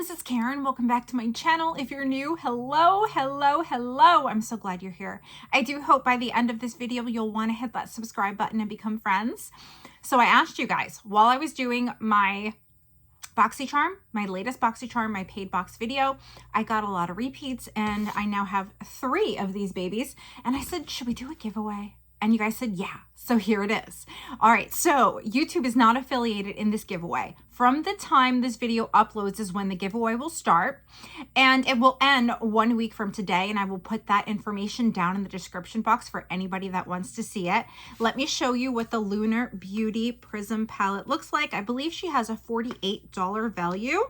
loves, it's Karen. Welcome back to my channel. If you're new, hello. I'm so glad you're here. I do hope by the end of this video, you'll want to hit that subscribe button and become friends. So I asked you guys while I was doing my BoxyCharm, my latest BoxyCharm, my paid box video, I got a lot of repeats and I now have 3 of these babies. And I said, should we do a giveaway? And you guys said, yeah. So here it is. All right. So YouTube is not affiliated in this giveaway. From the time this video uploads is when the giveaway will start, and it will end 1 week from today. And I will put that information down in the description box for anybody that wants to see it. Let me show you what the Lunar Beauty Prism palette looks like. I believe she has a $48 value.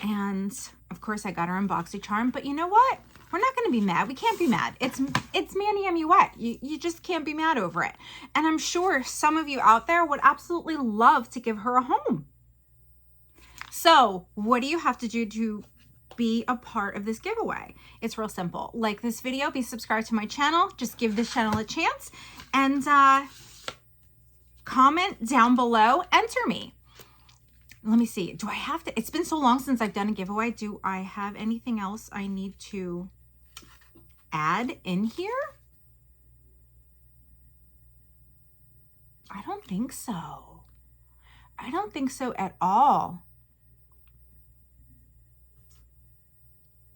And of course I got her in BoxyCharm, but you know what? We're not going to be mad. We can't be mad. It's Manny MUA. You just can't be mad over it. And I'm sure some of you out there would absolutely love to give her a home. So what do you have to do to be a part of this giveaway? It's real simple. Like this video, be subscribed to my channel. Just give this channel a chance and comment down below. Enter me. Let me see. Do I have to? It's been so long since I've done a giveaway. Do I have anything else I need to add in here? I don't think so. I don't think so at all.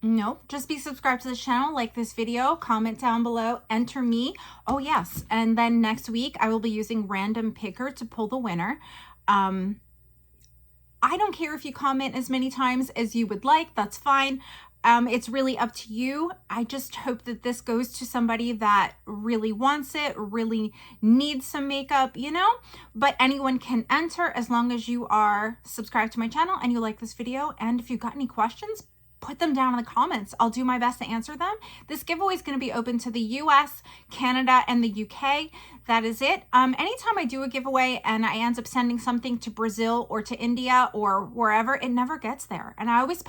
Nope. Just be subscribed to the channel, like this video, comment down below, enter me. Oh yes. And then next week I will be using Random Picker to pull the winner. I don't care if you comment as many times as you would like. That's fine. It's really up to you. I just hope that this goes to somebody that really wants it, really needs some makeup, you know? But anyone can enter as long as you are subscribed to my channel and you like this video. And if you've got any questions, put them down in the comments. I'll do my best to answer them. This giveaway is going to be open to the US, Canada, and the UK. That is it. Anytime I do a giveaway and I end up sending something to Brazil or to India or wherever, it never gets there. And I always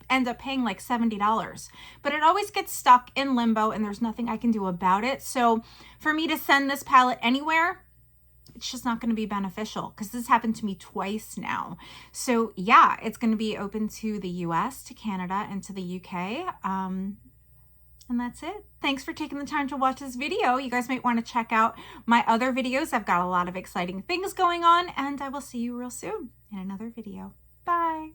end up paying like $70, but it always gets stuck in limbo and there's nothing I can do about it. So for me to send this palette anywhere, it's just not going to be beneficial because this happened to me twice now. So yeah, it's going to be open to the US, to Canada, and to the UK. And that's it. Thanks for taking the time to watch this video. You guys might want to check out my other videos. I've got a lot of exciting things going on, and I will see you real soon in another video. Bye.